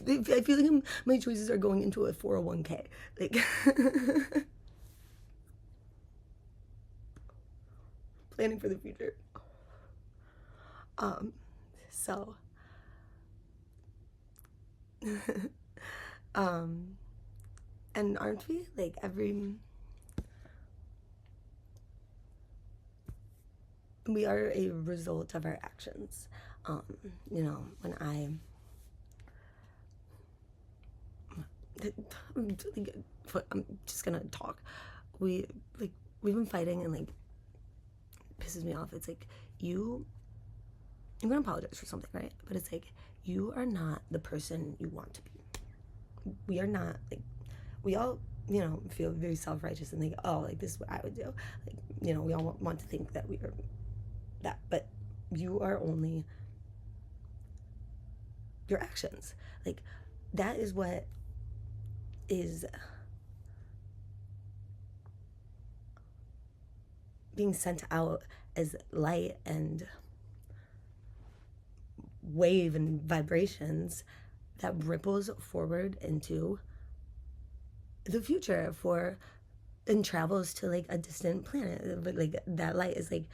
I feel like my choices are going into a 401k. Like, planning for the future. So, and aren't we, like, we are a result of our actions. You know, when I'm just gonna talk. We've been fighting, and like pisses me off. It's like you're gonna apologize for something, right? But it's like you are not the person you want to be. We are not, like, we all, you know, feel very self-righteous and think, oh, like, this is what I would do. Like, you know, we all want to think that we are that, but you are only your actions. Like, that is what is being sent out as light and wave and vibrations that ripples forward into the future and travels to like a distant planet. But like that light is like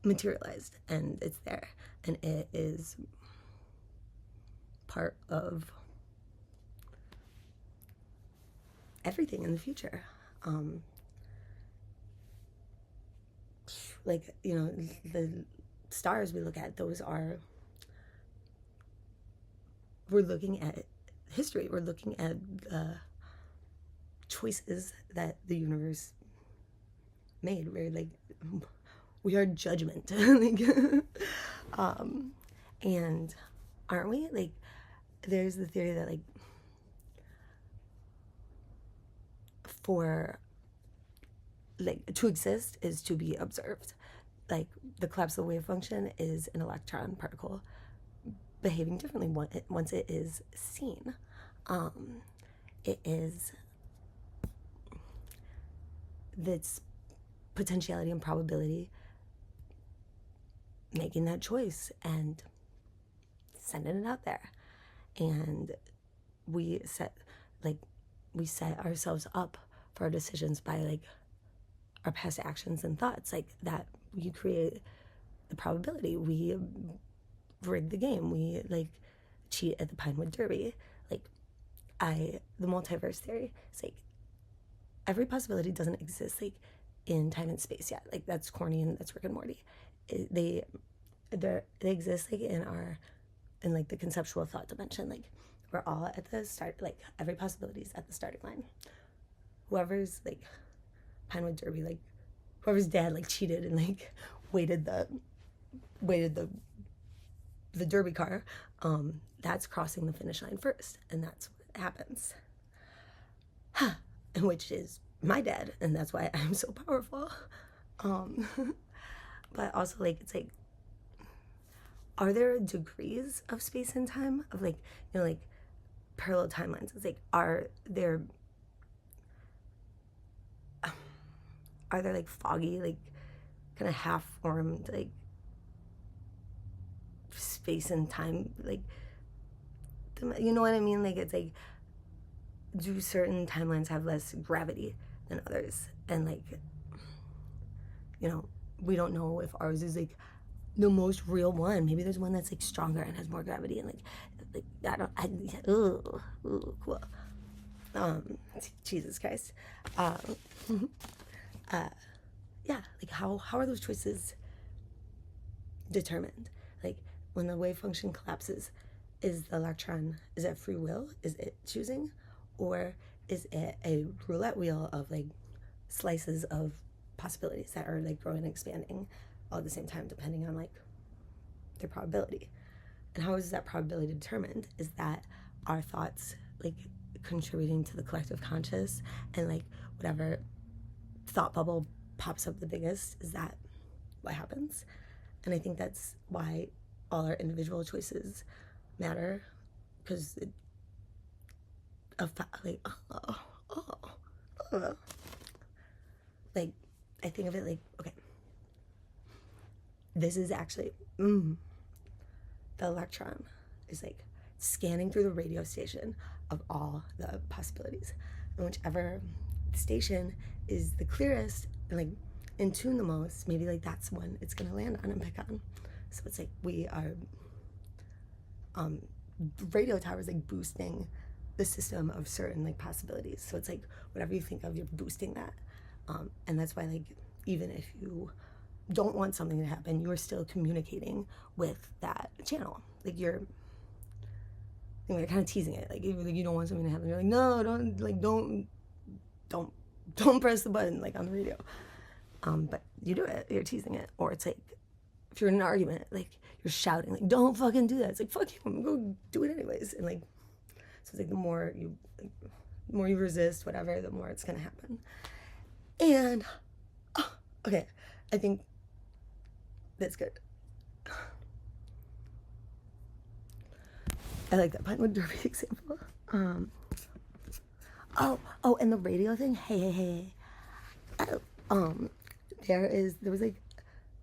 materialized, and it's there, and it is part of everything in the future. Like, you know, the stars we look at, we're looking at history. We're looking at choices that the universe made. We are judgment. Like, and aren't we? Like, there's the theory that, like, to exist is to be observed. Like, the collapse of the wave function is an electron particle behaving differently once it is seen. It is this potentiality and probability making that choice and sending it out there. And we set ourselves up for our decisions by like our past actions and thoughts, like that. We create the probability. We rig the game. We like cheat at the Pinewood Derby. Like, the multiverse theory, it's like every possibility doesn't exist like in time and space yet. Like, that's corny and that's Rick and Morty. They exist like in like the conceptual thought dimension. Like, we're all at the start. Like, every possibility is at the starting line. Whoever's like Pinewood Derby, like whoever's dad like cheated and like weighted the derby car, that's crossing the finish line first, and that's what happens. And which is my dad, and that's why I'm so powerful. But also, like, it's like, are there degrees of space and time, of like, you know, like parallel timelines? It's like, are there like foggy, like kind of half-formed like space and time, like, you know what I mean? Like, it's like, do certain timelines have less gravity than others? And like, you know, we don't know if ours is like the most real one. Maybe there's one that's like stronger and has more gravity, and like cool. Jesus Christ. Yeah, like how are those choices determined? Like, when the wave function collapses, is the electron, is it free will? Is it choosing? Or is it a roulette wheel of like slices of possibilities that are like growing and expanding all at the same time, depending on like their probability? And how is that probability determined? Is that our thoughts like contributing to the collective conscious, and like whatever thought bubble pops up the biggest, is that what happens? And I think that's why all our individual choices matter, because like, I think of it like, okay, this is actually the electron is like scanning through the radio station of all the possibilities, and whichever station is the clearest and like in tune the most, maybe like that's one it's gonna land on and pick on. So it's like we are radio towers like boosting the system of certain like possibilities. So it's like whatever you think of, you're boosting that, and that's why like even if you don't want something to happen, you're still communicating with that channel. Like you're kind of teasing it. Like you don't want something to happen, you're like, no, don't press the button like on the radio. But you do it. You're teasing it. Or it's like if you're in an argument, like you're shouting, like don't fucking do that. It's like fuck you, I'm gonna go do it anyways. And like so it's like the more you resist whatever, the more it's gonna happen. And okay, I think that's good. I like that pinewood derby example. And the radio thing. Hey. There was like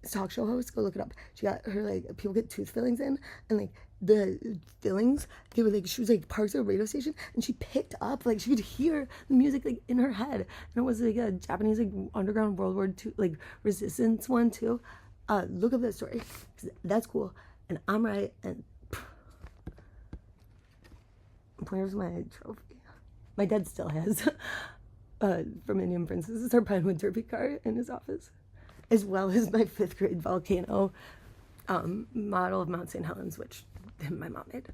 this talk show host. Go look it up. She got her like people get tooth fillings in, and like the fillings, they were like she was like parked at a radio station, and she picked up like she could hear the music like in her head, and it was like a Japanese like underground World War II like resistance one too. Look up that story, 'cause that's cool, and I'm right. And where's my trophy? My dad still has from Indian Princesses our pinewood derby car in his office, as well as my 5th grade volcano model of Mount St. Helens, which my mom made.